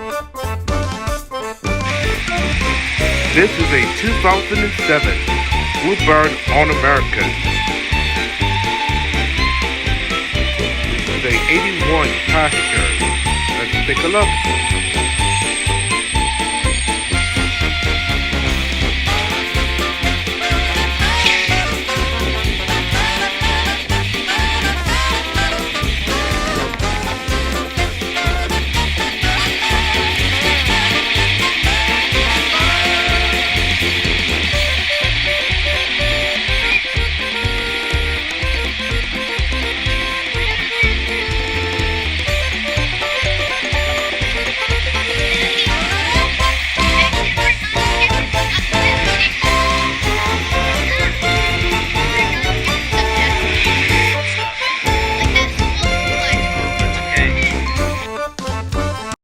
This is a 2007 Bluebird All-American. This is a 81 passenger. Let's take a look.